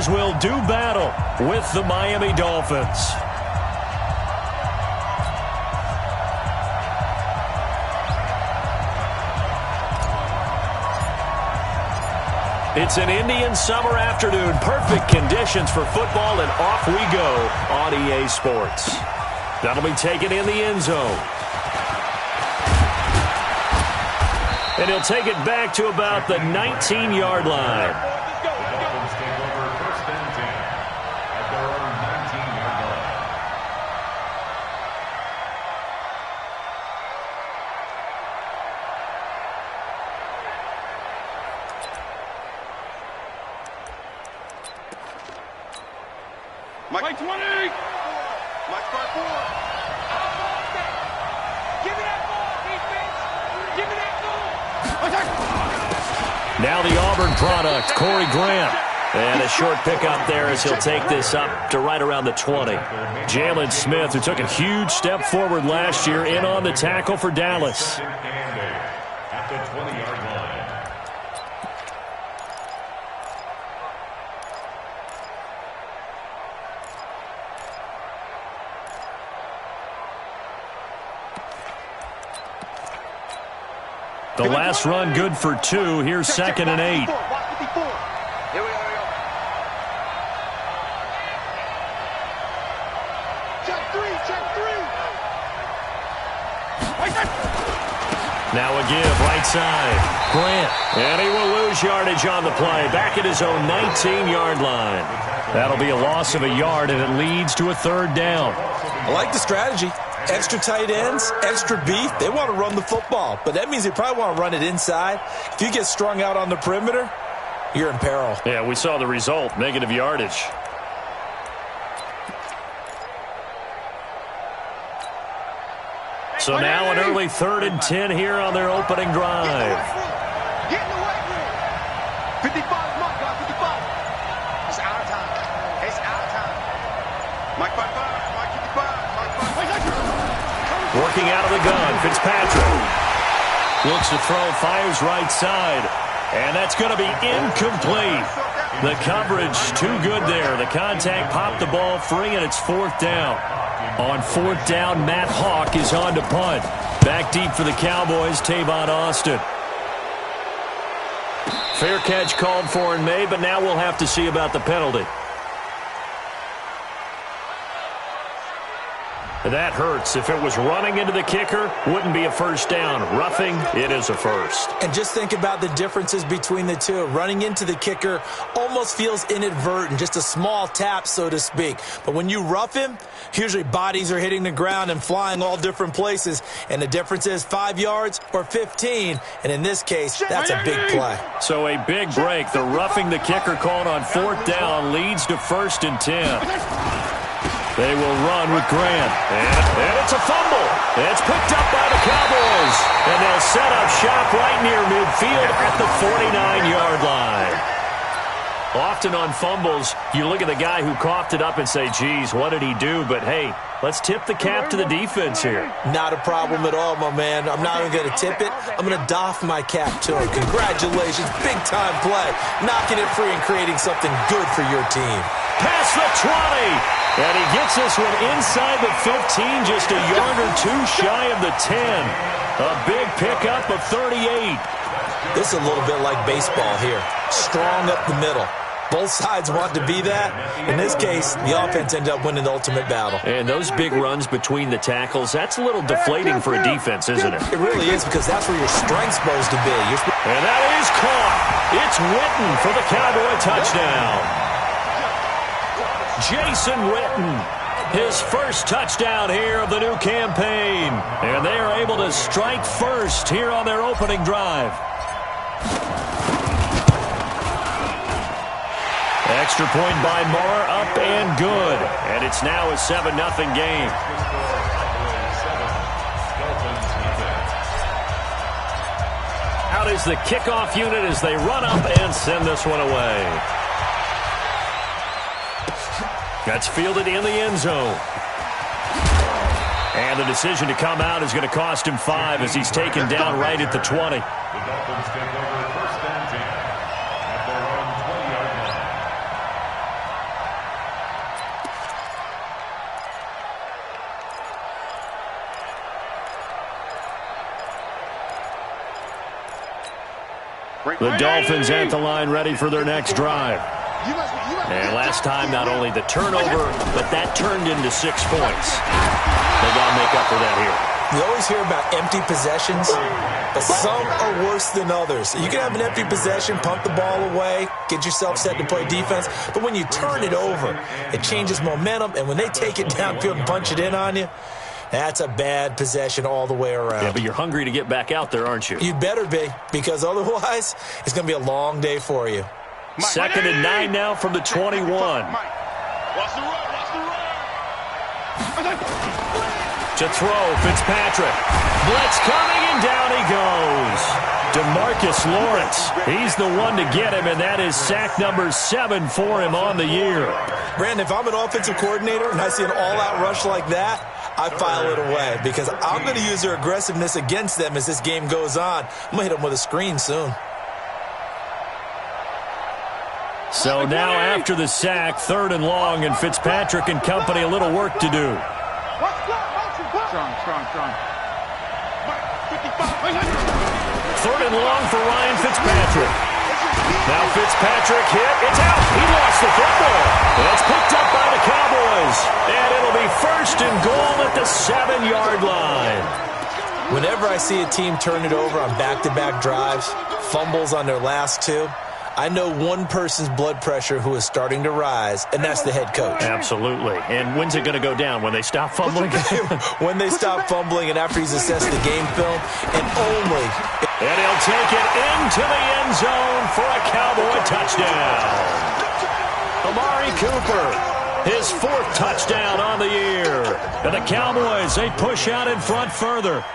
Broncos will do battle with the Miami Dolphins. It's an Indian summer afternoon. Perfect conditions for football, and off we go on EA Sports. That'll be taken in the end zone. And he'll take it back to about the 19-yard line. Mike 20! Mike 5-4! Give me that ball, defense! Give me that ball! Now the Auburn product, Corey Grant. And a short pickup there as he'll take this up to right around the 20. Jalen Smith, who took a huge step forward last year, in on the tackle for Dallas. At the 20-yard line. The last run good for 2. Here's 2nd and 8. Here we go. Check 3. Now a give, right side. Grant. And he will lose yardage on the play. Back at his own 19-yard line. That'll be a loss of a yard, and it leads to a 3rd down. I like the strategy. Extra tight ends, extra beef. They want to run the football, but that means they probably want to run it inside. If you get strung out on the perimeter, you're in peril. Yeah, we saw the result, negative yardage. So now an early 3rd and 10 here on their opening drive. Get in the weight room. 55, my God, 55. It's our time. It's our time. Mike 5-5, Mike 55, Mike 5-5. Working out of the gun, Fitzpatrick. Looks to throw, fires right side. And that's going to be incomplete. The coverage too good there. The contact popped the ball free, and it's 4th down. On 4th down, Matt Hawk is on to punt. Back deep for the Cowboys, Tavon Austin. Fair catch called for and made, but now we'll have to see about the penalty. That hurts. If it was running into the kicker, wouldn't be a 1st down. Roughing, it is a 1st. And just think about the differences between the two. Running into the kicker almost feels inadvertent, just a small tap, so to speak. But when you rough him, usually bodies are hitting the ground and flying all different places. And the difference is 5 yards or 15. And in this case, that's a big play. So a big break. The roughing the kicker called on 4th down leads to 1st and 10. They will run with Grant. And it's a fumble. It's picked up by the Cowboys. And they'll set up shop right near midfield at the 49-yard line. Often on fumbles, you look at the guy who coughed it up and say, geez, what did he do? But, hey, let's tip the cap to the defense here. Not a problem at all, my man. I'm not even going to tip it. I'm going to doff my cap to him. Congratulations. Big-time play. Knocking it free and creating something good for your team. Past the 20. And he gets this one inside the 15, just a yard or 2 shy of the 10. A big pickup of 38. This is a little bit like baseball here. Strong up the middle. Both sides want to be that. In this case, the offense ended up winning the ultimate battle. And those big runs between the tackles, that's a little deflating for a defense, isn't it? It really is, because that's where your strength's supposed to be. And that is caught. It's Witten for the Cowboy touchdown. Jason Witten, his first touchdown here of the new campaign. And they are able to strike first here on their opening drive. Extra point by Marr, up and good. And it's now a 7-0 game. Out is the kickoff unit as they run up and send this one away. That's fielded in the end zone. And the decision to come out is going to cost him 5 as he's taken down right at the 20. The Dolphins take over 1st and 10 at their own 20-yard line. The Dolphins at the line ready for their next drive. And last time, not only the turnover, but that turned into 6 points. They got to make up for that here. You always hear about empty possessions, but some are worse than others. You can have an empty possession, pump the ball away, get yourself set to play defense, but when you turn it over, it changes momentum, and when they take it downfield and punch it in on you, that's a bad possession all the way around. Yeah, but you're hungry to get back out there, aren't you? You better be, because otherwise, it's going to be a long day for you. 2nd and 9 now from the 21. Watch the run. To throw, Fitzpatrick. Blitz coming, and down he goes. DeMarcus Lawrence. He's the one to get him, and that is sack number 7 for him on the year. Brandon, if I'm an offensive coordinator and I see an all-out rush like that, I file it away because I'm going to use their aggressiveness against them as this game goes on. I'm going to hit them with a screen soon. So now after the sack, 3rd and long, and Fitzpatrick and company a little work to do. Strong. 3rd and long for Ryan Fitzpatrick. Now Fitzpatrick hit. It's out. He lost the football. It's picked up by the Cowboys. And it'll be 1st and goal at the 7-yard line. Whenever I see a team turn it over on back-to-back drives, fumbles on their last 2, I know one person's blood pressure who is starting to rise, and that's the head coach. Absolutely. And when's it going to go down? When they stop fumbling? When they stop fumbling and after he's assessed the game film, and only. And he'll take it into the end zone for a Cowboy touchdown. Amari Cooper, his 4th touchdown on the year. And the Cowboys, they push out in front further.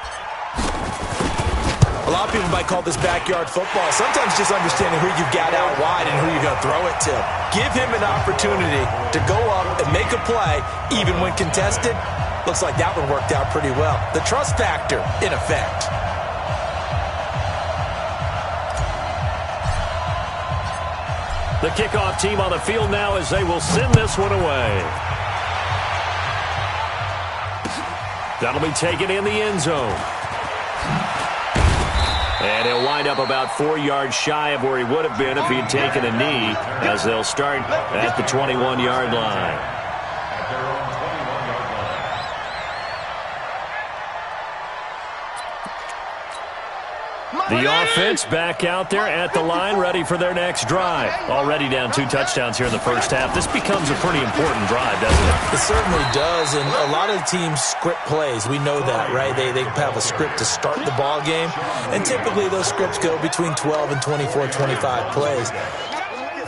A lot of people might call this backyard football. Sometimes just understanding who you've got out wide and who you're going to throw it to. Give him an opportunity to go up and make a play, even when contested. Looks like that one worked out pretty well. The trust factor, in effect. The kickoff team on the field now as they will send this one away. That'll be taken in the end zone. And he'll wind up about 4 yards shy of where he would have been if he had taken a knee, as they'll start at the 21-yard line. The offense back out there at the line, ready for their next drive. Already down 2 touchdowns here in the first half. This becomes a pretty important drive, doesn't it? It certainly does, and a lot of teams script plays. We know that, right? They have a script to start the ball game, and typically those scripts go between 12 and 24, 25 plays.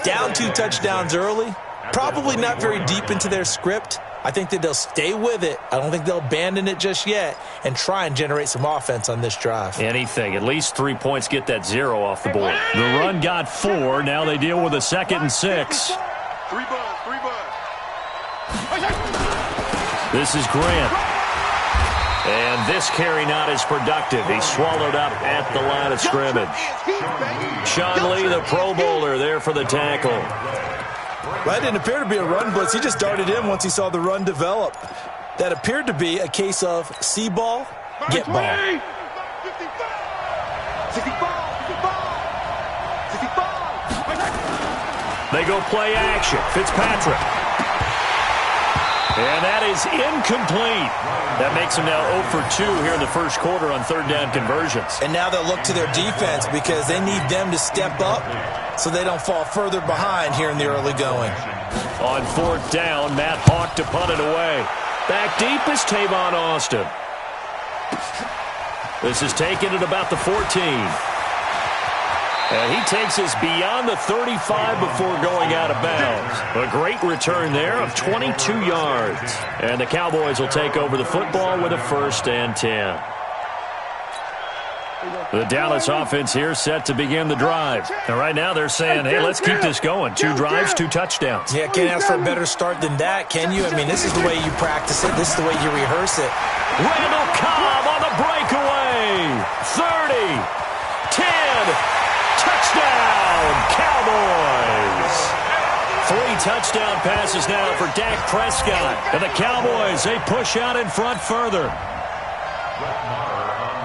Down 2 touchdowns early, probably not very deep into their script. I think that they'll stay with it. I don't think they'll abandon it just yet and try and generate some offense on this drive. Anything. At least 3 points, get that 0 off the board. The run got 4. Now they deal with a 2nd and 6. 3 buzz. This is Grant. And this carry not as productive. He's swallowed up at the line of scrimmage. Sean Lee, the Pro Bowler, there for the tackle. Well, that didn't appear to be a run blitz. He just darted in once he saw the run develop. That appeared to be a case of see ball, get ball. 65. They go play action. Fitzpatrick. And that is incomplete. That makes them now 0 for 2 here in the first quarter on 3rd down conversions. And now they'll look to their defense because they need them to step up so they don't fall further behind here in the early going. On 4th down, Matt Hawk to punt it away. Back deep is Tavon Austin. This is taken at about the 14. And he takes us beyond the 35 before going out of bounds. A great return there of 22 yards. And the Cowboys will take over the football with a 1st and 10. The Dallas offense here set to begin the drive. And right now they're saying, hey, let's keep this going. 2 drives, 2 touchdowns. Yeah, can't ask for a better start than that, can you? I mean, this is the way you practice it. This is the way you rehearse it. Randall Cobb on the breakaway. 30, 10, touchdown, Cowboys. 3 touchdown passes now for Dak Prescott. And the Cowboys, they push out in front further.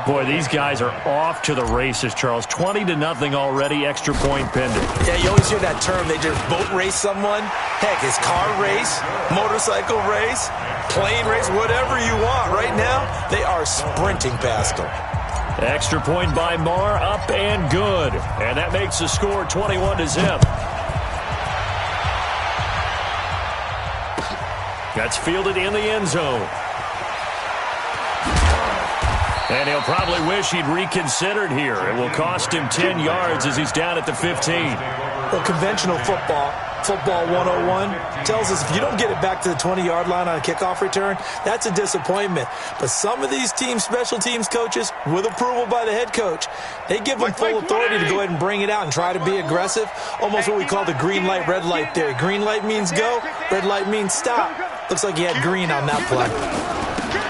Boy, these guys are off to the races, Charles. 20-0 already, extra point pending. Yeah, you always hear that term. They just boat race someone. Heck, it's car race, motorcycle race, plane race, whatever you want. Right now, they are sprinting past them. Extra point by Marr, up and good. And that makes the score 21-0. That's fielded in the end zone. And he'll probably wish he'd reconsidered here. It will cost him 10 yards as he's down at the 15. Well, conventional football 101, tells us if you don't get it back to the 20-yard line on a kickoff return, that's a disappointment. But some of these teams, special teams coaches, with approval by the head coach, they give them full authority to go ahead and bring it out and try to be aggressive. Almost what we call the green light, red light theory. Green light means go, red light means stop. Looks like he had green on that play.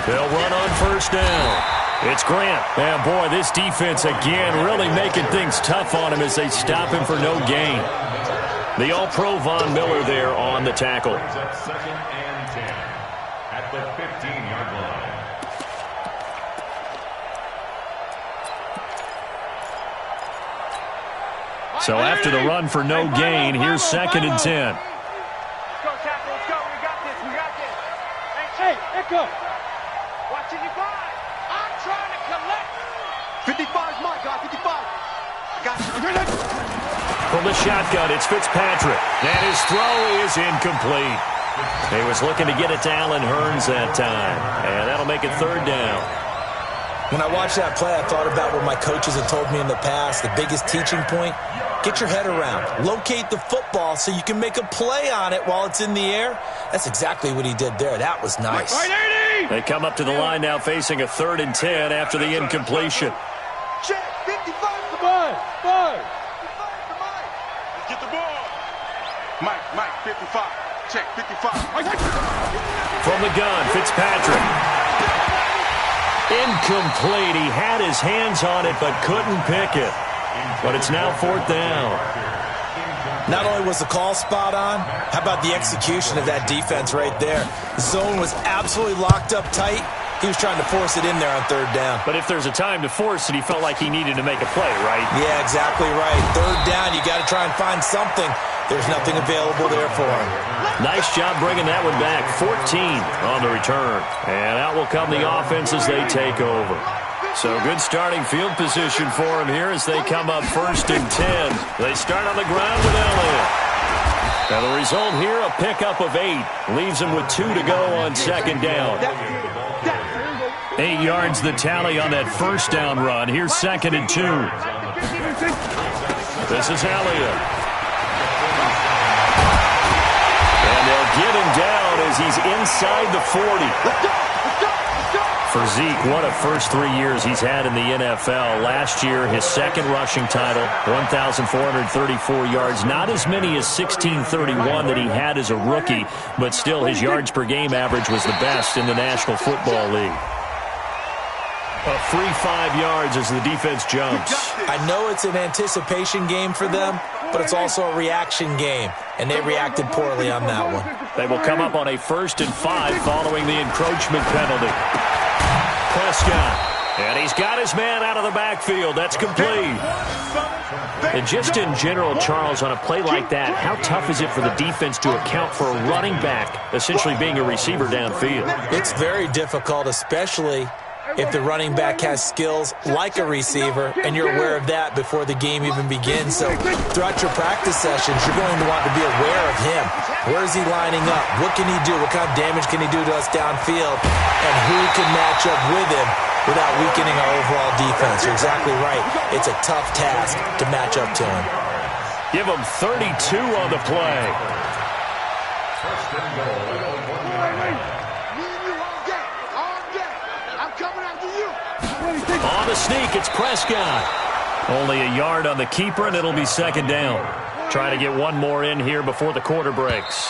They'll run on first down. It's Grant. And, boy, this defense, again, really making things tough on him as they stop him for no gain. The All-Pro Von Miller there on the tackle. Second and 10 at the 15-yard line. So after the run for no gain, here's second and 10. Let's go, tackle. Let's go. We got this. We got this. Hey, let's go. Watching you guys. I'm trying to collect. 55's my guy. 55. Got you. From the shotgun, it's Fitzpatrick. And his throw is incomplete. He was looking to get it to Allen Hurns that time. And that'll make it third down. When I watched that play, I thought about what my coaches had told me in the past. The biggest teaching point, get your head around. Locate the football so you can make a play on it while it's in the air. That's exactly what he did there. That was nice. They come up to the line now facing a 3rd and 10 after the incompletion. Check. 55. Bye. Get the ball. Mike, 55. Check, 55. From the gun, Fitzpatrick. Incomplete. He had his hands on it but couldn't pick it. But it's now 4th down. Not only was the call spot on, how about the execution of that defense right there? The zone was absolutely locked up tight. He was trying to force it in there on 3rd down. But if there's a time to force it, he felt like he needed to make a play, right? Yeah, exactly right. 3rd down, you got to try and find something. There's nothing available there for him. Nice job bringing that one back. 14 on the return. And out will come the offense as they take over. So good starting field position for him here as they come up 1st and 10. They start on the ground with Elliott. Now the result here, a pickup of 8. Leaves him with 2 to go on 2nd down. 8 yards the tally on that 1st down run. Here's 2nd and 2. This is Elliott. And they'll get him down as he's inside the 40. For Zeke, what a first 3 years he's had in the NFL. Last year, his 2nd rushing title, 1,434 yards. Not as many as 1,631 that he had as a rookie, but still his yards per game average was the best in the National Football League. A free 5 yards as the defense jumps. I know it's an anticipation game for them, but it's also a reaction game, and they reacted poorly on that one. They will come up on a 1st and 5 following the encroachment penalty. Prescott, and he's got his man out of the backfield. That's complete. And just in general, Charles, on a play like that, how tough is it for the defense to account for a running back essentially being a receiver downfield? It's very difficult, especially if the running back has skills like a receiver, and you're aware of that before the game even begins. So throughout your practice sessions, you're going to want to be aware of him. Where is he lining up? What can he do? What kind of damage can he do to us downfield? And who can match up with him without weakening our overall defense? You're exactly right. It's a tough task to match up to him. Give him 32 on the play. First and goal. On the sneak, it's Prescott. Only a yard on the keeper, and it'll be 2nd down. Try to get one more in here before the quarter breaks.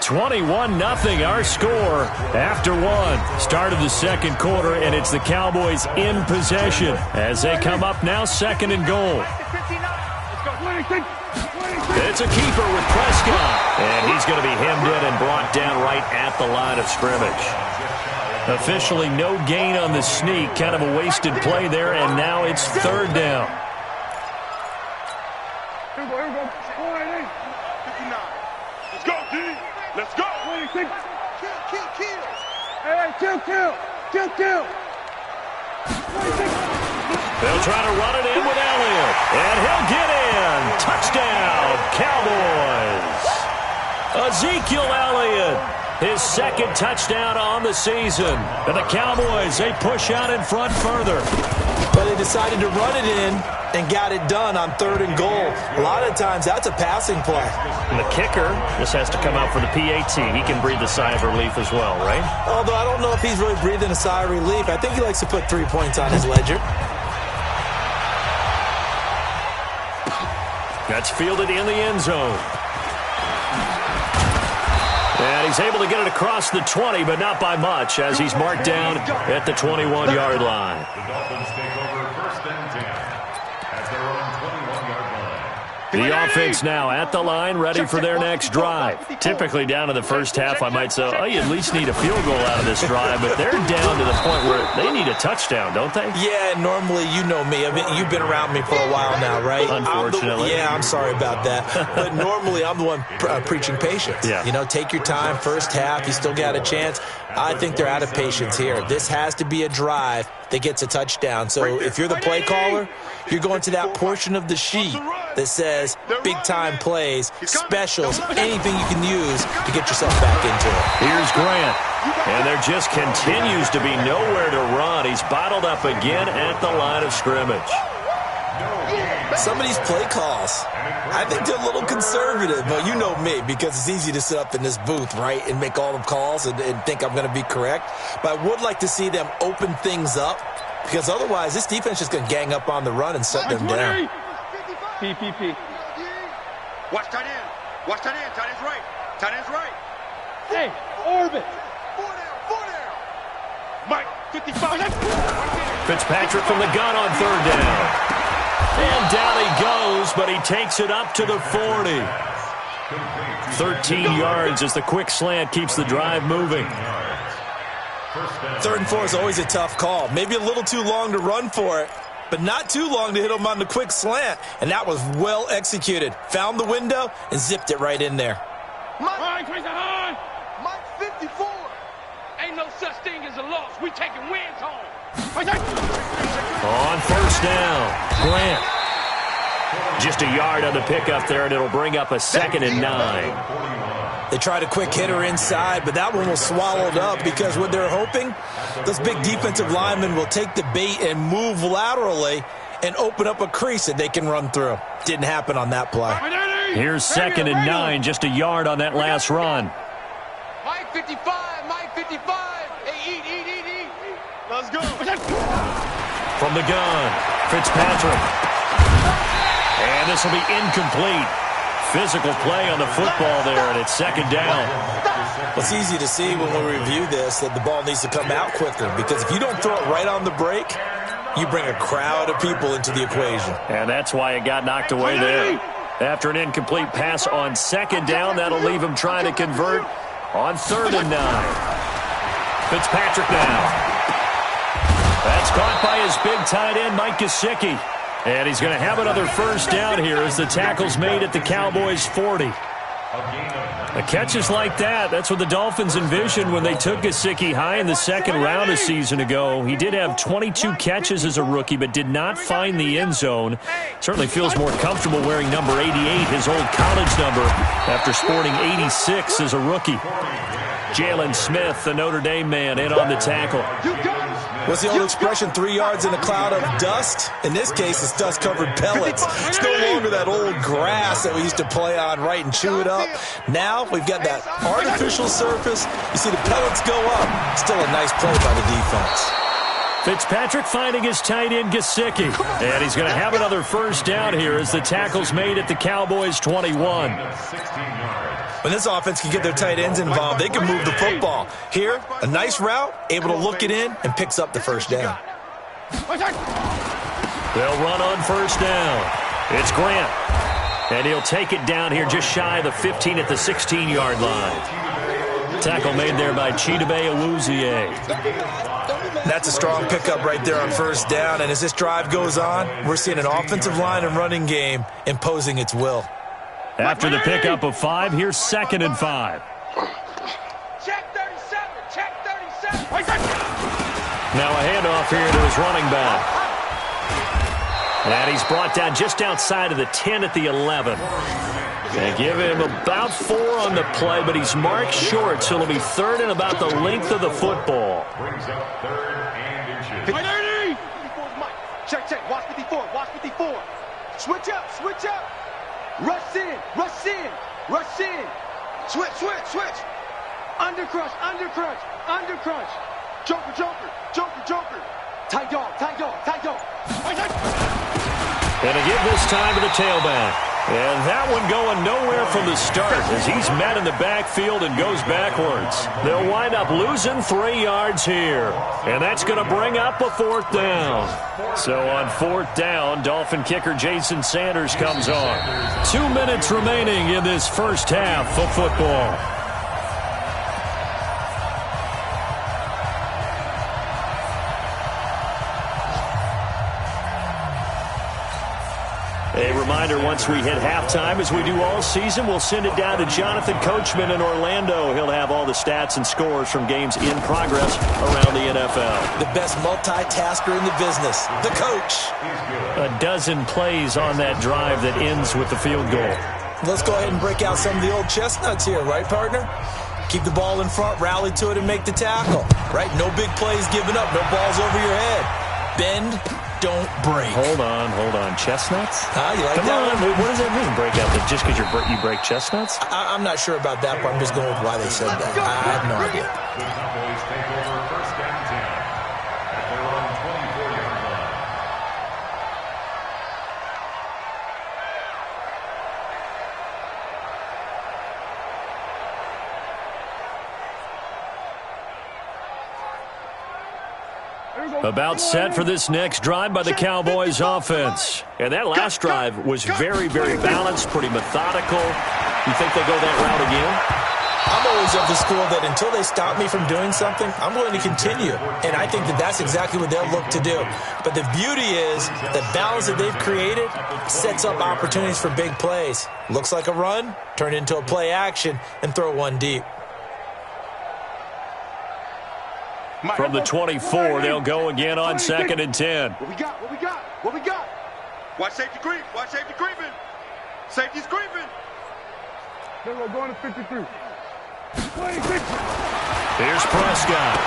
21-0 our score after 1. Start of the 2nd quarter, and it's the Cowboys in possession as they come up now 2nd and goal. It's a keeper with Prescott, and he's going to be hemmed in and brought down right at the line of scrimmage. Officially no gain on the sneak. Kind of a wasted play there, and now it's third down. Here we go. 59. Let's go, D. Let's go. Kill. Hey, kill. They'll try to run it in with Elliott, and he'll get in. Touchdown, Cowboys. Ezekiel Elliott, his second touchdown on the season. And the Cowboys, they push out in front further. But they decided to run it in and got it done on 3rd and goal. A lot of times, that's a passing play. And the kicker just has to come out for the PAT. He can breathe a sigh of relief as well, right? Although I don't know if he's really breathing a sigh of relief. I think he likes to put 3 points on his ledger. That's fielded in the end zone. And he's able to get it across the 20, but not by much, as he's marked down at the 21-yard line. The Dolphins take over 1st and 10 at their own 21-yard line. The offense now at the line, ready for their next drive. Typically down in the first half, I might say, oh, you at least need a field goal out of this drive, but they're down to the point where they need a touchdown, don't they? Yeah, normally, you know me. I mean, you've been around me for a while now, right? Unfortunately. I'm sorry about that. But normally, I'm the one preaching patience. Yeah. You know, take your time, first half, you still got a chance. I think they're out of patience here. This has to be a drive that gets a touchdown. So if you're the play caller, you're going to that portion of the sheet that says big-time plays, specials, anything you can use to get yourself back into it. Here's Grant. And there just continues to be nowhere to run. He's bottled up again at the line of scrimmage. Some of these play calls, I think they're a little conservative, but you know me, because it's easy to sit up in this booth, right, and make all the calls and think I'm going to be correct. But I would like to see them open things up, because otherwise this defense is going to gang up on the run and shut them down. PPP. Watch tight end. Tight end's right. Hey, orbit. 4 down. Mike, 55. Fitzpatrick from the gun on 3rd down. And down he goes, but he takes it up to the 40. 13 yards as the quick slant keeps the drive moving. 3rd and 4 is always a tough call. Maybe a little too long to run for it, but not too long to hit him on the quick slant. And that was well executed. Found the window and zipped it right in there. Mike 54. Ain't no such thing as a loss. We taking wins home. On 1st down, Grant. Just a yard on the pickup there, and it'll bring up a 2nd and 9. They tried a quick hitter inside, but that one was swallowed up because what they're hoping, those big defensive linemen will take the bait and move laterally and open up a crease that they can run through. Didn't happen on that play. Here's 2nd and 9, just a yard on that last run. Mike 55. Hey, eat. Let's go. From the gun, Fitzpatrick. And this will be incomplete. Physical play on the football there, and it's 2nd down. It's easy to see when we review this that the ball needs to come out quicker, because if you don't throw it right on the break, you bring a crowd of people into the equation. And that's why it got knocked away there. After an incomplete pass on 2nd down, that'll leave him trying to convert on 3rd and 9. Fitzpatrick now. That's caught by his big tight end, Mike Gesicki. And he's going to have another 1st down here as the tackle's made at the Cowboys' 40. The catches like that, that's what the Dolphins envisioned when they took Gesicki high in the 2nd round a season ago. He did have 22 catches as a rookie, but did not find the end zone. Certainly feels more comfortable wearing number 88, his old college number, after sporting 86 as a rookie. Jalen Smith, the Notre Dame man, in on the tackle. What's the old expression, 3 yards in a cloud of dust? In this case, it's dust-covered pellets. It's no longer that old grass that we used to play on, right, and chew it up. Now we've got that artificial surface. You see the pellets go up. Still a nice play by the defense. Fitzpatrick finding his tight end, Gesicki. And he's going to have another 1st down here as the tackle's made at the Cowboys' 21. When this offense can get their tight ends involved, they can move the football. Here, a nice route, able to look it in, and picks up the 1st down. They'll run on 1st down. It's Grant. And he'll take it down here just shy of the 15 at the 16-yard line. Tackle made there by m-eazy34's. That's a strong pickup right there on first down, and as this drive goes on, we're seeing an offensive line and running game imposing its will. After the pickup of 5, here's 2nd and 5. Check 37. Check 37. Now a handoff here to his running back. And he's brought down just outside of the 10 at the 11. They give him about 4 on the play, but he's marked short, so it'll be 3rd and about the length of the football. Brings up 3rd and inches. Check, check. Watch 54. Watch 54. Switch up. Switch up. Rush in. Rush in. Rush in. Switch, switch, switch. Undercrush. Undercrush. Undercrush. Joker, joker. Joker, joker. Tight dog. Tight dog. Tight dog. And to give this time to the tailback. And that one going nowhere from the start as he's met in the backfield and goes backwards. They'll wind up losing 3 yards here. And that's going to bring up a 4th down. So on 4th down, Dolphin kicker Jason Sanders comes on. 2 minutes remaining in this first half of football. A reminder, once we hit halftime, as we do all season, we'll send it down to Jonathan Coachman in Orlando. He'll have all the stats and scores from games in progress around the NFL. The best multitasker in the business, the coach. A dozen plays on that drive that ends with the field goal. Let's go ahead and break out some of the old chestnuts here, right, partner? Keep the ball in front, rally to it, and make the tackle. Right? No big plays given up, no balls over your head. Bend, don't break. Hold on. Chestnuts? You like Come that on. one? What does that mean, break out? Just because you break chestnuts? I'm not sure about that part. I'm just going with why they said that. I have no idea. The Cowboys take over 1st and 10 at their own 24-yard line. About set for this next drive by the Cowboys offense. And that last drive was very, very balanced, pretty methodical. You think they'll go that route again? I'm always of the school that until they stop me from doing something, I'm going to continue. And I think that that's exactly what they'll look to do. But the beauty is the balance that they've created sets up opportunities for big plays. Looks like a run, turn into a play action, and throw one deep. From the 24, they'll go again on 2nd and 10. What we got? What we got? What we got? Watch safety creep. Watch safety creeping. Safety's creeping. Then we're going to 53. Here's Prescott.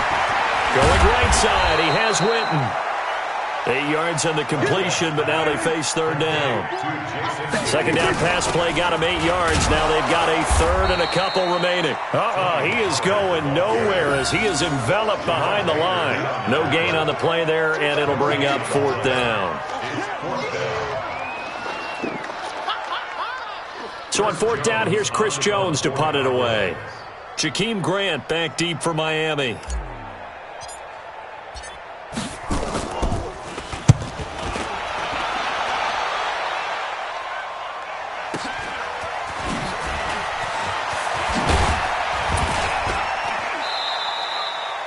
Going right side. He has Winton. 8 yards on the completion, but now they face 3rd down. 2nd down pass play got him 8 yards. Now they've got a 3rd and a couple remaining. He is going nowhere as he is enveloped behind the line. No gain on the play there, and it'll bring up 4th down. So on 4th down, here's Chris Jones to punt it away. Jakeem Grant back deep for Miami.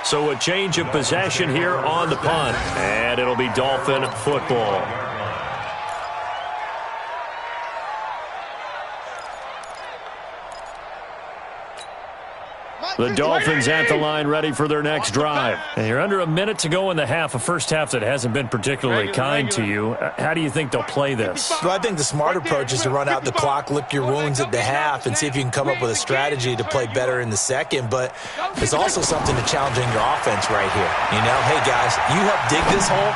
So a change of possession here on the punt. And it'll be Dolphin football. The Dolphins at the line ready for their next drive. And you're under a minute to go in the half, a first half that hasn't been particularly kind to you. How do you think they'll play this? Well, I think the smart approach is to run out the clock, lick your wounds at the half, and see if you can come up with a strategy to play better in the second. But there's also something to challenging your offense right here. You know, hey, guys, you help dig this hole.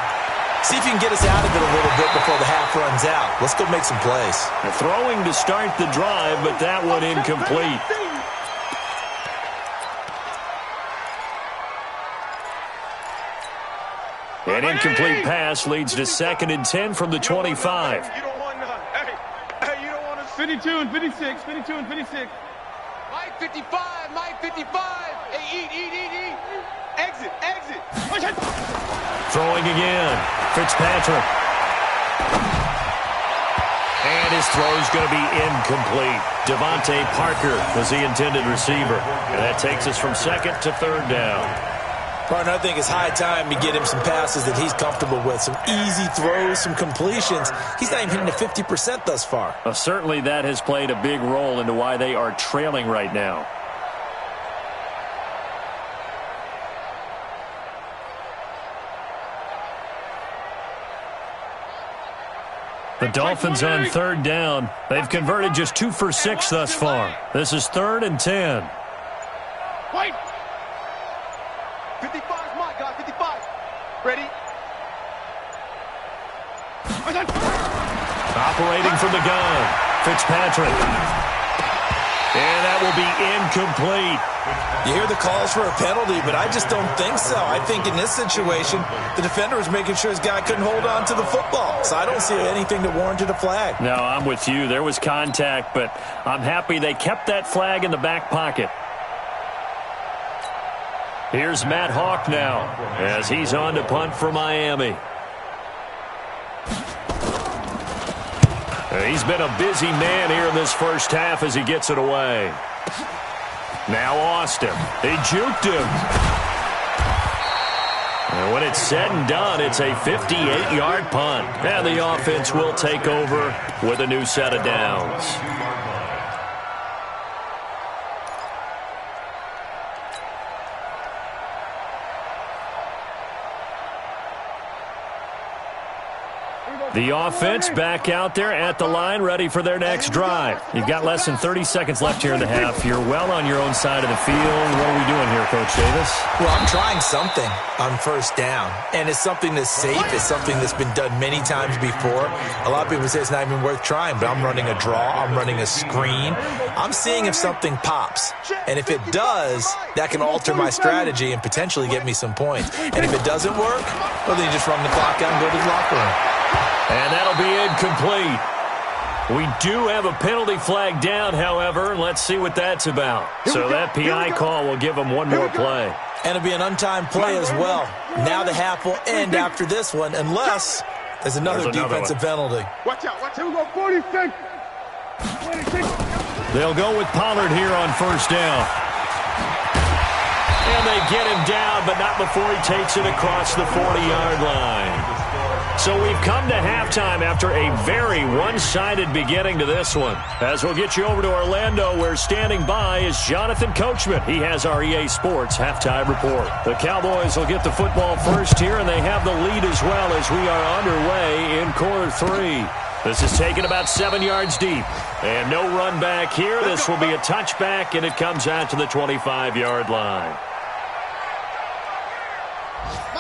See if you can get us out of it a little bit before the half runs out. Let's go make some plays. Throwing to start the drive, but that one incomplete. An incomplete pass leads to 2nd and 10 from the 25. You don't want none. Hey, you don't want to. 52 and 56. 52 and 56. Mike 55. Mike 55. Hey, eat. Exit. Throwing again. Fitzpatrick. And his throw's going to be incomplete. Devontae Parker was the intended receiver. And that takes us from second to third down. Partner, I think it's high time to get him some passes that he's comfortable with. Some easy throws, some completions. He's not even hitting the 50% thus far. Certainly that has played a big role into why they are trailing right now. The Dolphins on third down. They've converted just 2 for 6 thus far. This is 3rd and 10. Wait. 55 is my guy. 55. Ready? Operating from the gun. Fitzpatrick. And that will be incomplete. You hear the calls for a penalty, but I just don't think so. I think in this situation, the defender was making sure his guy couldn't hold on to the football. So I don't see anything that warranted a flag. No, I'm with you. There was contact, but I'm happy they kept that flag in the back pocket. Here's Matt Hawk now as he's on to punt for Miami. He's been a busy man here in this first half as he gets it away. Now Austin. They juked him. And when it's said and done, it's a 58-yard punt. And the offense will take over with a new set of downs. The offense back out there at the line, ready for their next drive. You've got less than 30 seconds left here in the half. You're well on your own side of the field. What are we doing here, Coach Davis? Well, I'm trying something on first down, and it's something that's safe. It's something that's been done many times before. A lot of people say it's not even worth trying, but I'm running a draw. I'm running a screen. I'm seeing if something pops, and if it does, that can alter my strategy and potentially get me some points. And if it doesn't work, well, then you just run the clock out and go to the locker room. And that'll be incomplete. We do have a penalty flag down, however. Let's see what that's about. So that PI call will give them one more play. And it'll be an untimed play as well. Now the half will end after this one, unless there's another defensive penalty. Watch out. Here we go. 46. 26. They'll go with Pollard here on first down. And they get him down, but not before he takes it across the 40-yard line. So we've come to halftime after a very one-sided beginning to this one. As we'll get you over to Orlando, where standing by is Jonathan Coachman. He has our EA Sports halftime report. The Cowboys will get the football first here, and they have the lead as well as we are underway in quarter 3. This is taken about 7 yards deep. And no run back here. This will be a touchback, and it comes out to the 25-yard line.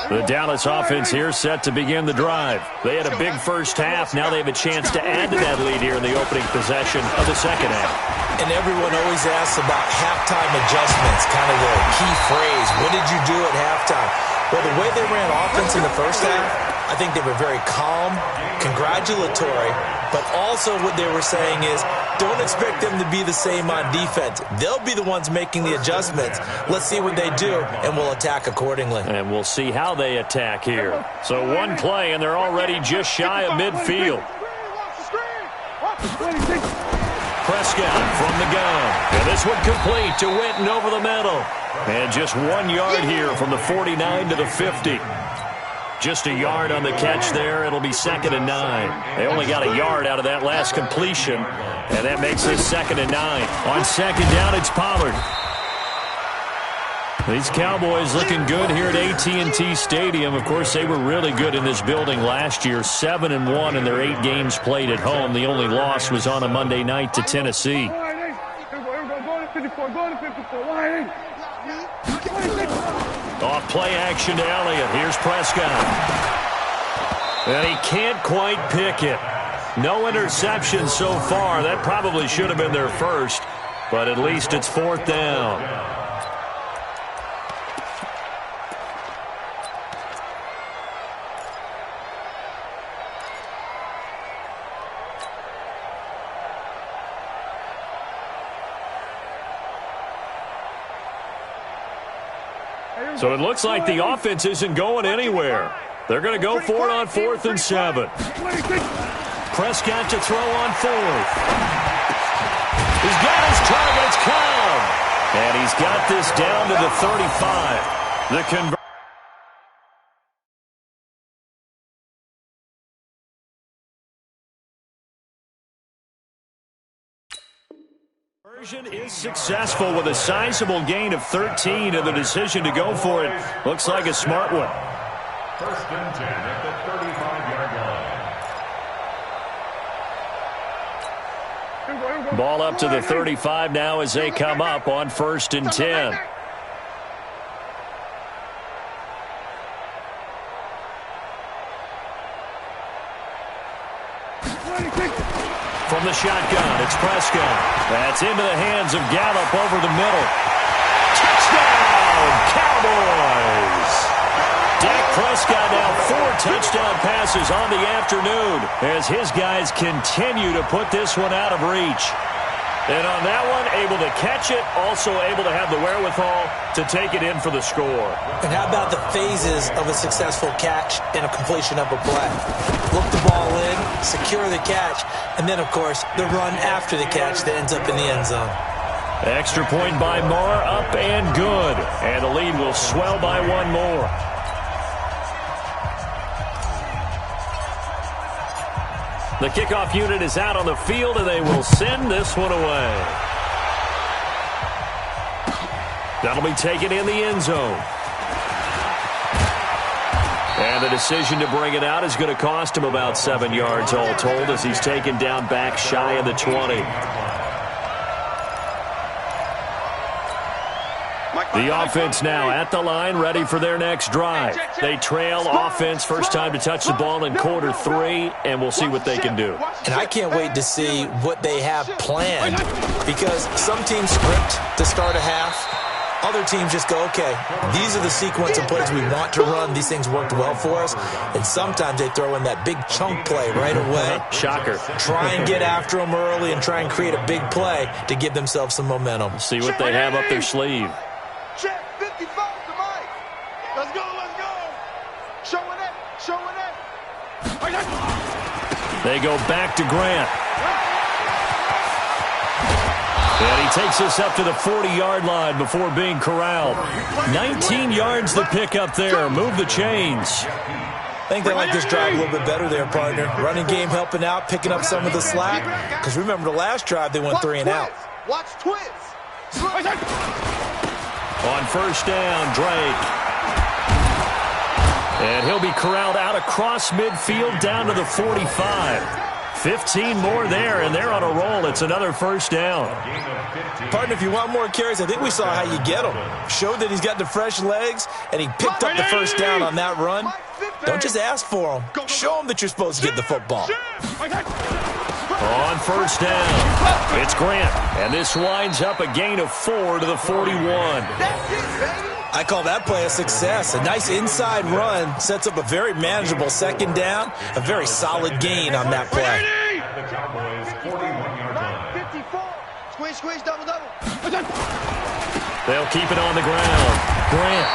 The Dallas offense here set to begin the drive. They had a big first half. Now they have a chance to add to that lead here in the opening possession of the second half. And everyone always asks about halftime adjustments, kind of the key phrase. What did you do at halftime? Well, the way they ran offense in the first half, I think they were very calm, congratulatory, but also what they were saying is don't expect them to be the same on defense. They'll be the ones making the adjustments. Let's see what they do, and we'll attack accordingly. And we'll see how they attack here. So one play, and they're already just shy of midfield. Prescott from the gun. And this one complete to Witten over the middle. And just 1 yard here from the 49 to the 50. Just a yard on the catch there. It'll be 2nd and 9. They only got a yard out of that last completion, and that makes it 2nd and 9. On second down, it's Pollard. These Cowboys looking good here at AT&T Stadium. Of course, they were really good in this building last year, 7-1 in their 8 games played at home. The only loss was on a Monday night to Tennessee. Off play action to Elliott. Here's Prescott. And he can't quite pick it. No interception so far. That probably should have been their first, but at least it's 4th down. So it looks like the offense isn't going anywhere. They're going to go for it on 4th and 7. Prescott to throw on fourth. He's got his targets come. And he's got this down to the 35. The conversion is successful with a sizable gain of 13, and the decision to go for it looks like a smart one. First and 10 at the 35-yard line. Ball up to the 35 now as they come up on 1st and 10. From the shotgun, it's Prescott. That's into the hands of Gallup over the middle. Touchdown, Cowboys! Dak Prescott now 4 touchdown passes on the afternoon as his guys continue to put this one out of reach. And on that one, able to catch it, also able to have the wherewithal to take it in for the score. And how about the phases of a successful catch and a completion of a play? Look the ball in, secure the catch, and then, of course, the run after the catch that ends up in the end zone. Extra point by Moore, up and good. And the lead will swell by one more. The kickoff unit is out on the field, and they will send this one away. That'll be taken in the end zone. And the decision to bring it out is going to cost him about 7 yards all told as he's taken down back shy of the 20. The offense now at the line, ready for their next drive. They trail offense, first time to touch the ball in quarter 3, and we'll see what they can do. And I can't wait to see what they have planned, because some teams script to start a half. Other teams just go, okay, these are the sequence of plays we want to run. These things worked well for us. And sometimes they throw in that big chunk play right away. Shocker. Try and get after them early and try and create a big play to give themselves some momentum. See what they have up their sleeve. Check 55 to Mike. Let's go, let's go. Showing it, showing it. They go back to Grant. And he takes us up to the 40-yard line before being corralled. 19 yards to pick up there. Move the chains. I think they like this drive a little bit better there, partner. Running game helping out, picking up some of the slack. Because remember the last drive, they went 3 and out. Watch twist. On first down, Drake. And he'll be corralled out across midfield down to the 45. 15 more there, and they're on a roll. It's another first down. Partner, if you want more carries, I think we saw how you get them. Showed that he's got the fresh legs, and he picked up the first down on that run. Don't just ask for them. Show them that you're supposed to get the football. On first down, it's Grant, and this winds up a gain of 4 to the 41. I call that play a success. A nice inside run sets up a very manageable second down, a very solid gain on that play. The Cowboys 41-yard line. 54. Squeeze, squeeze, double, double. They'll keep it on the ground. Grant.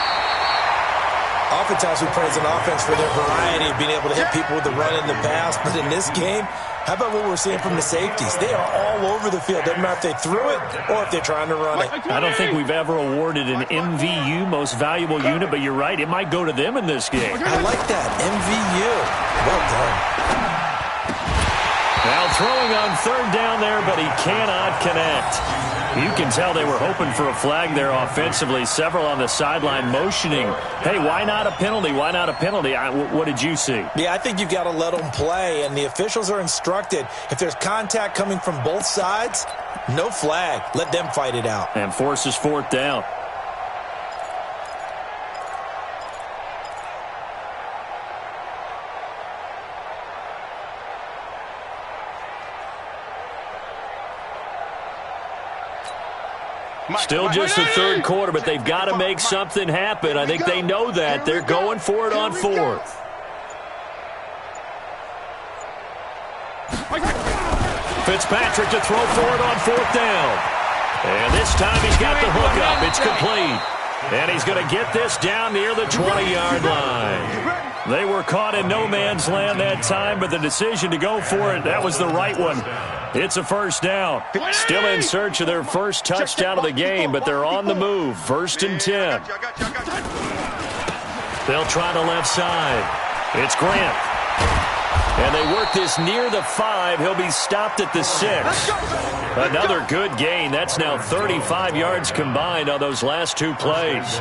Oftentimes we praise an offense for their variety of being able to hit people with the run in the pass, but in this game, how about what we're seeing from the safeties? They are all over the field. Doesn't matter if they threw it or if they're trying to run it. I don't think we've ever awarded an MVU, most valuable unit, but you're right, it might go to them in this game. I like that, MVU. Well done. Now throwing on third down there, but he cannot connect. You can tell they were hoping for a flag there offensively. Several on the sideline motioning, hey, why not a penalty? Why not a penalty? What did you see? Yeah, I think you've got to let them play, and the officials are instructed. If there's contact coming from both sides, no flag. Let them fight it out. And forces fourth down. Still just the third quarter, but they've got to make something happen. I think they know that. They're going for it on fourth. Fitzpatrick to throw for it on fourth down. And this time he's got the hook up. It's complete. And he's going to get this down near the 20-yard line. They were caught in no man's land that time, but the decision to go for it, that was the right one. It's a first down. Still in search of their first touchdown of the game, but they're on the move. 1st and 10. They'll try the left side. It's Grant. And they work this near the 5. He'll be stopped at the 6. Another good gain. That's now 35 yards combined on those last 2 plays.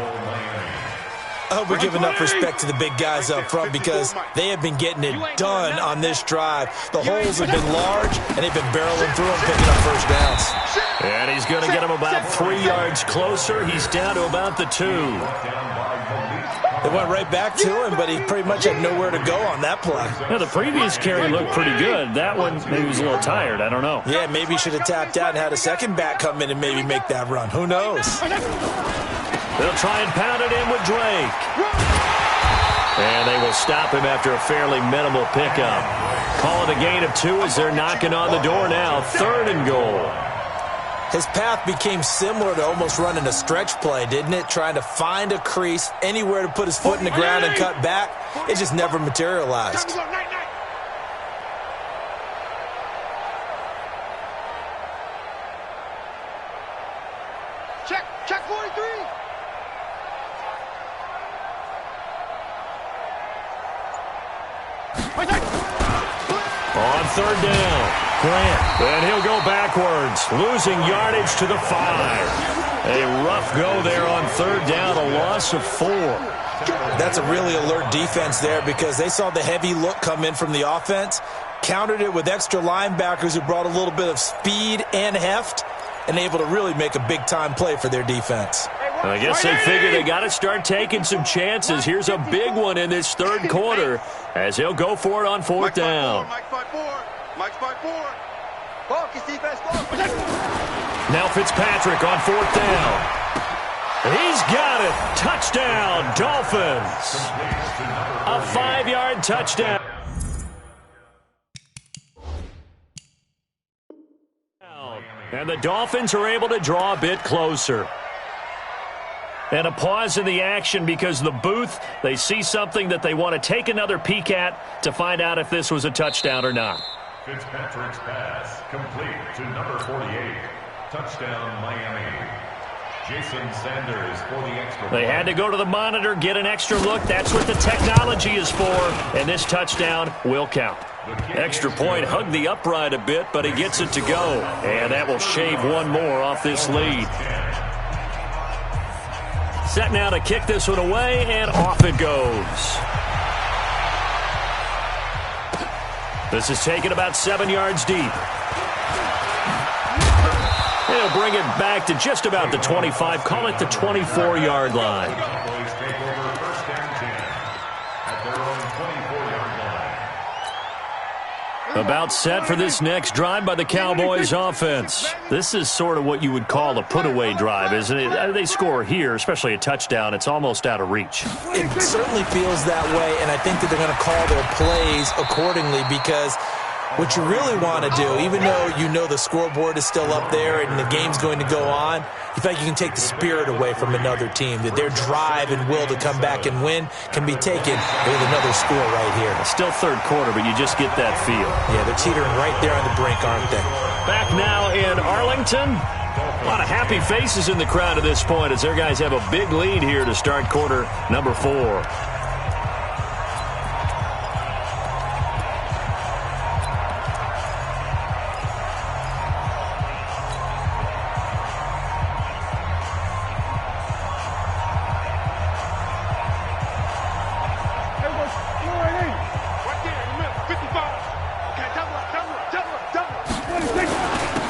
I hope we give enough respect to the big guys up front because they have been getting it done on this drive. The holes have been large, and they've been barreling through them, picking up first downs. And he's going to get him about 3 yards closer. He's down to about the 2. They went right back to him, but he pretty much had nowhere to go on that play. Yeah, the previous carry looked pretty good. That one, maybe he was a little tired. I don't know. Yeah, maybe he should have tapped out and had a second back come in and maybe make that run. Who knows? They'll try and pound it in with Drake. And they will stop him after a fairly minimal pickup. Call it a gain of 2 as they're knocking on the door now. 3rd and goal. His path became similar to almost running a stretch play, didn't it? Trying to find a crease, anywhere to put his foot in the ground and cut back. It just never materialized. Check 43. On 3rd down, Grant. And he'll go backwards, losing yardage to the 5. A rough go there on 3rd down, a loss of 4. That's a really alert defense there because they saw the heavy look come in from the offense, countered it with extra linebackers who brought a little bit of speed and heft, and able to really make a big-time play for their defense. I guess they figure they got to start taking some chances. Here's a big one in this 3rd quarter as he'll go for it on 4th down. Now Fitzpatrick on 4th down. He's got it. Touchdown, Dolphins. A 5-yard touchdown. And the Dolphins are able to draw a bit closer. And a pause in the action because the booth, they see something that they want to take another peek at to find out if this was a touchdown or not. Fitzpatrick's pass complete to number 48. Touchdown, Miami. Jason Sanders for the extra point. They had to go to the monitor, get an extra look. That's what the technology is for. And this touchdown will count. Extra point hugged the upright a bit, but he gets it to go. And that will shave one more off this lead. Set now to kick this one away, and off it goes. This is taken about 7 yards deep. They'll bring it back to just about the 25. Call it the 24-yard line. Cowboys take over 1st and 10 at their own 24-yard line. About set for this next drive by the Cowboys offense. This is sort of what you would call a put-away drive, isn't it? They score here, especially a touchdown. It's almost out of reach. It certainly feels that way, and I think that they're going to call their plays accordingly because what you really want to do, even though you know the scoreboard is still up there and the game's going to go on, you feel like you can take the spirit away from another team, that their drive and will to come back and win can be taken with another score right here. It's still 3rd quarter, but you just get that feel. Yeah, they're teetering right there on the brink, aren't they? Back now in Arlington. A lot of happy faces in the crowd at this point as their guys have a big lead here to start quarter number 4.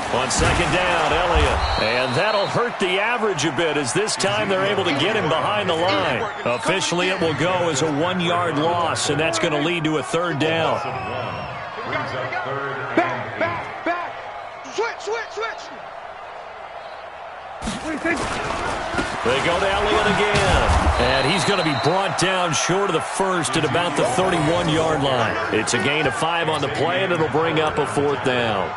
On 2nd down, Elliott. And that'll hurt the average a bit as this time they're able to get him behind the line. Officially, it will go as a 1-yard loss, and that's going to lead to a 3rd down. Brings up 3rd and 8. Back. Switch. They go to Elliott again. And he's going to be brought down short of the 1st at about the 31-yard line. It's a gain of 5 on the play, and it'll bring up a 4th down.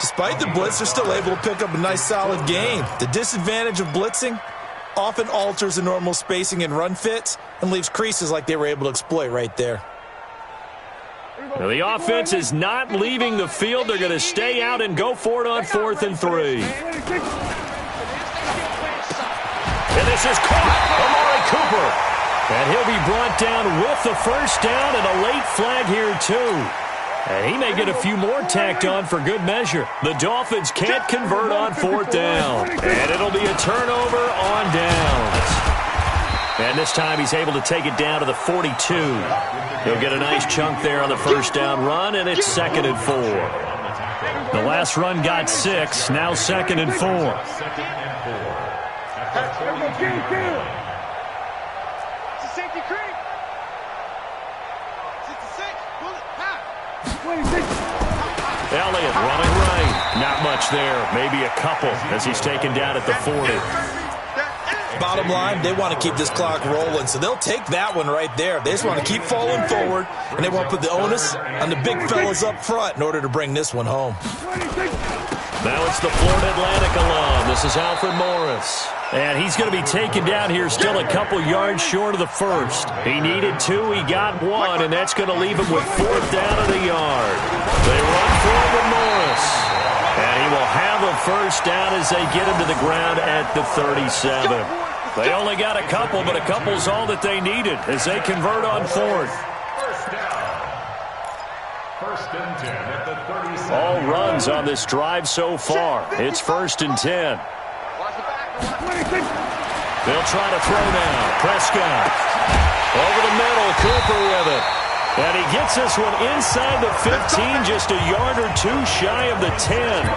Despite the blitz, they're still able to pick up a nice solid gain. The disadvantage of blitzing often alters the normal spacing and run fits, and leaves creases like they were able to exploit right there. Now the offense is not leaving the field. They're going to stay out and go for it on 4th and 3. And this is caught. Amari Cooper. And he'll be brought down with the first down and a late flag here, too. And he may get a few more tacked on for good measure. The Dolphins can't convert on 4th down. And it'll be a turnover on downs. And this time he's able to take it down to the 42. He'll get a nice chunk there on the first down run, and it's 2nd and 4. The last run got 6, now 2nd and 4. Elliott running right. Not much there. Maybe a couple as he's taken down at the 40. Bottom line, they want to keep this clock rolling, so they'll take that one right there. They just want to keep falling forward, and they want to put the onus on the big fellas up front in order to bring this one home. Now it's the Florida Atlantic alum. This is Alfred Morris. And he's going to be taken down here still a couple yards short of the first. He needed 2, he got 1, and that's going to leave him with 4th down at a yard. They run forward with Morris. And he will have a first down as they get him to the ground at the 37. They only got a couple, but a couple's all that they needed as they convert on 4th. First and 10 at the 37. All runs on this drive so far. It's 1st and 10. They'll try to throw now. Prescott. Over the middle, Cooper with it. And he gets this one inside the 15, just a yard or 2 shy of the 10.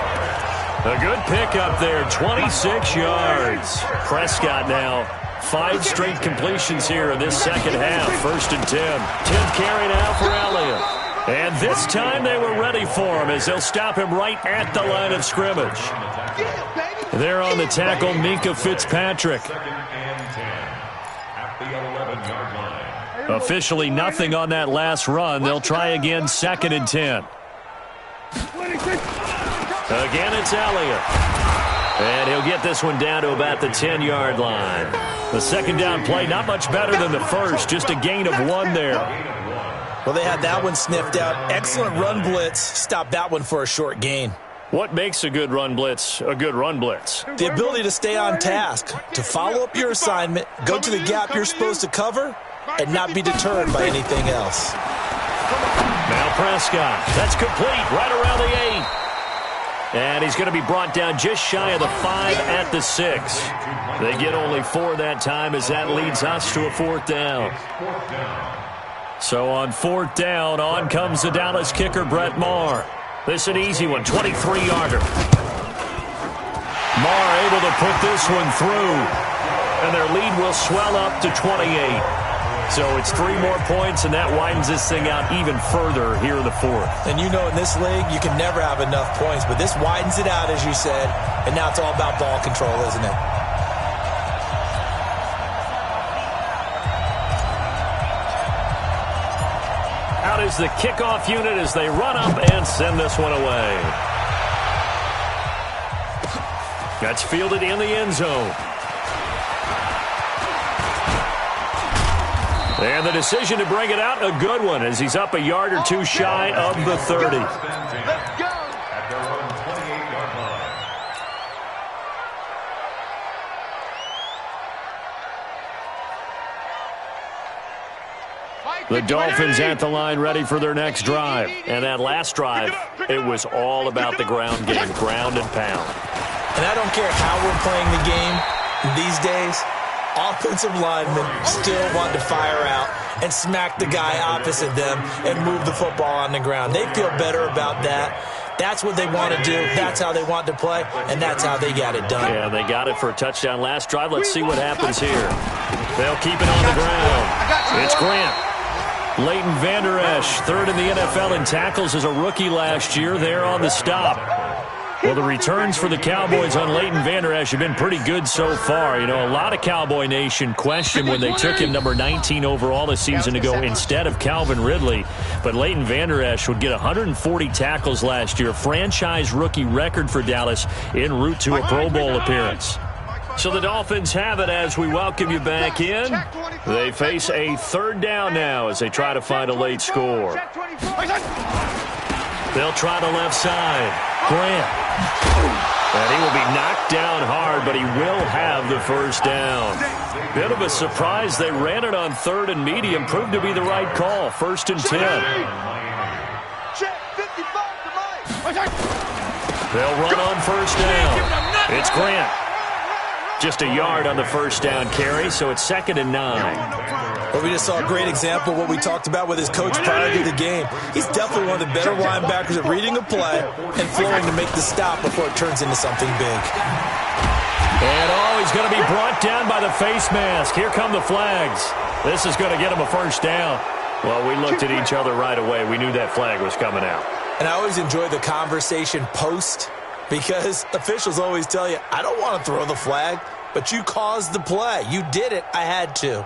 A good pickup there, 26 yards. Prescott now, 5 straight completions here in this second half. 1st and 10. 10th carry now for Elliott. And this time they were ready for him as they'll stop him right at the line of scrimmage. There on the tackle, Minka Fitzpatrick. Officially nothing on that last run. They'll try again, 2nd and 10. Again, it's Elliott. And he'll get this one down to about the 10-yard line. The second down play, not much better than the first, just a gain of 1 there. Well, they had that one sniffed out. Excellent run blitz. Stopped that one for a short gain. What makes a good run blitz a good run blitz? The ability to stay on task, to follow up your assignment, go to the gap you're supposed to cover, and not be deterred by anything else. Now Prescott. That's complete right around the 8. And he's going to be brought down just shy of the 5 at the 6. They get only 4 that time as that leads us to a 4th down. So on 4th down, on comes the Dallas kicker, Brett Maher. This an easy one, 23-yarder. Maher able to put this one through. And their lead will swell up to 28. So it's 3 more points, and that widens this thing out even further here in the 4th. And you know in this league, you can never have enough points, but this widens it out, as you said, and now it's all about ball control, isn't it? Out is the kickoff unit as they run up and send this one away. That's fielded in the end zone. And the decision to bring it out, a good one, as he's up a yard or 2 shy of the 30. Let's go! At their own 28-yard line. The Dolphins at the line ready for their next drive. And that last drive, it was all about the ground game, ground and pound. And I don't care how we're playing the game these days, offensive linemen still want to fire out and smack the guy opposite them and move the football on the ground. They feel better about that. That's what they want to do. That's how they want to play, and that's how they got it done. Yeah, they got it for a touchdown last drive. Let's see what happens here. They'll keep it on the ground. It's Grant. Leighton Vander Esch, 3rd in the NFL in tackles as a rookie last year. There on the stop. Well, the returns for the Cowboys on Leighton Vander Esch have been pretty good so far. You know, a lot of Cowboy Nation questioned when they took him number 19 overall this season ago instead of Calvin Ridley. But Leighton Vander Esch would get 140 tackles last year, franchise rookie record for Dallas en route to a Pro Bowl appearance. So the Dolphins have it as we welcome you back in. They face a third down now as they try to find a late score. They'll try the left side. Grant. And he will be knocked down hard, but he will have the first down. Bit of a surprise. They ran it on third and medium. Proved to be the right call. 1st and 10. They'll run on first down. It's Grant. Just a yard on the first down carry, so it's 2nd and 9. Well, we just saw a great example of what we talked about with his coach prior to the game. He's definitely one of the better linebackers at reading a play and flowing to make the stop before it turns into something big. And, he's going to be brought down by the face mask. Here come the flags. This is going to get him a first down. Well, we looked at each other right away. We knew that flag was coming out. And I always enjoy the conversation post because officials always tell you, I don't want to throw the flag, but you caused the play. You did it. I had to.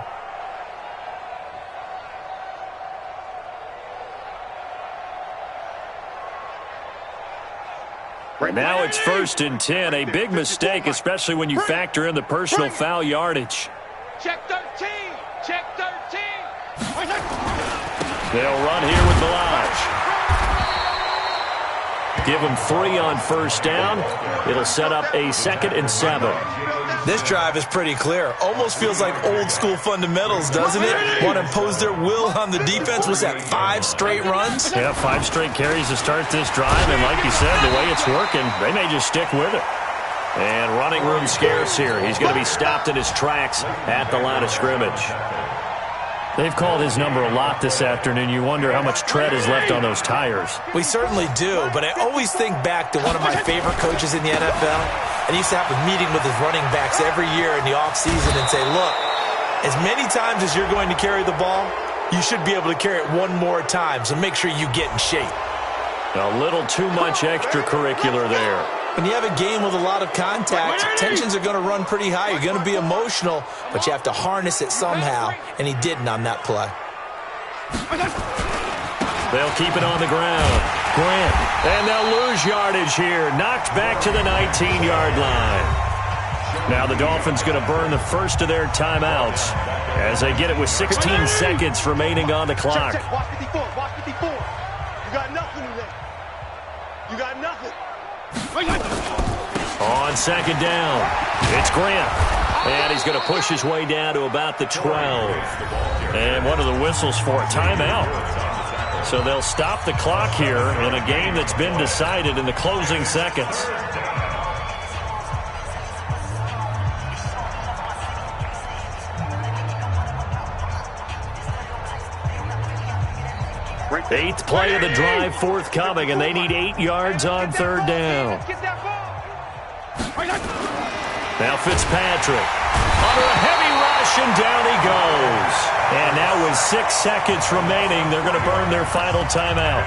Now it's 1st and 10. A big mistake, especially when you factor in the personal foul yardage. Check 13. Check 13. They'll run here with Balaj. Give them 3 on first down. It'll set up a 2nd and 7. This drive is pretty clear. Almost feels like old school fundamentals, doesn't it? Want to impose their will on the defense. Was that 5 straight runs? Yeah, 5 straight carries to start this drive. And like you said, the way it's working, they may just stick with it. And running room scarce here. He's going to be stopped in his tracks at the line of scrimmage. They've called his number a lot this afternoon. You wonder how much tread is left on those tires. We certainly do, but I always think back to one of my favorite coaches in the NFL. And he used to have a meeting with his running backs every year in the offseason and say, look, as many times as you're going to carry the ball, you should be able to carry it one more time, so make sure you get in shape. A little too much extracurricular there. When you have a game with a lot of contact, tensions are going to run pretty high. You're going to be emotional, but you have to harness it somehow, and he didn't on that play. They'll keep it on the ground. Grant, and they'll lose yardage here. Knocked back to the 19-yard line. Now the Dolphins going to burn the first of their timeouts as they get it with 16 seconds remaining on the clock. Check. Watch 54. Watch 54. You got nothing today. You got nothing. On 2nd down, it's Grant. And he's going to push his way down to about the 12. And one of the whistles for a timeout. So they'll stop the clock here in a game that's been decided in the closing seconds. Eighth play of the drive forthcoming, and they need 8 yards on 3rd down. Now Fitzpatrick under a heavy rush, and down he goes. And now with 6 seconds remaining, they're going to burn their final timeout.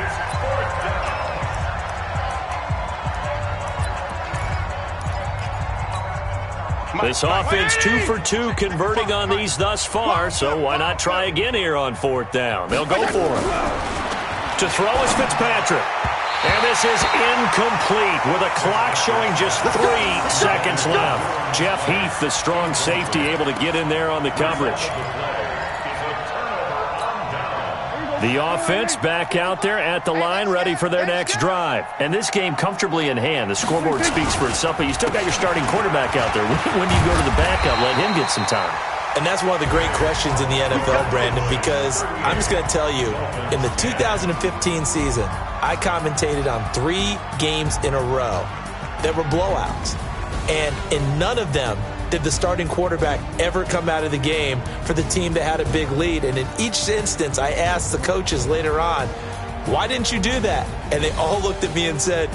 This offense 2 for 2 converting on these thus far, so why not try again here on 4th down? They'll go for it. To throw is Fitzpatrick. And this is incomplete with a clock showing just 3 seconds left. Jeff Heath, the strong safety, able to get in there on the coverage. The offense back out there at the line, ready for their next drive. And this game comfortably in hand. The scoreboard speaks for itself, but you still got your starting quarterback out there. When do you go to the backup, let him get some time? And that's one of the great questions in the NFL, Brandon, because I'm just going to tell you, in the 2015 season, I commentated on 3 games in a row that were blowouts. And in none of them did the starting quarterback ever come out of the game for the team that had a big lead. And in each instance, I asked the coaches later on, why didn't you do that? And they all looked at me and said,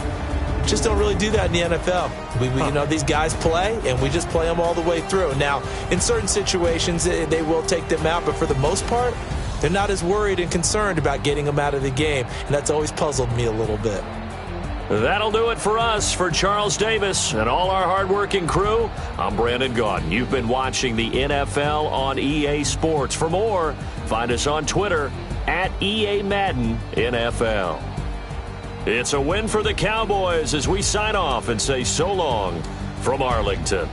just don't really do that in the NFL. You know, these guys play, and we just play them all the way through. Now, in certain situations, they will take them out, but for the most part, they're not as worried and concerned about getting them out of the game, and that's always puzzled me a little bit. That'll do it for us. For Charles Davis and all our hardworking crew, I'm Brandon Gaudin. You've been watching the NFL on EA Sports. For more, find us on Twitter at EA Madden NFL. It's a win for the Cowboys as we sign off and say so long from Arlington.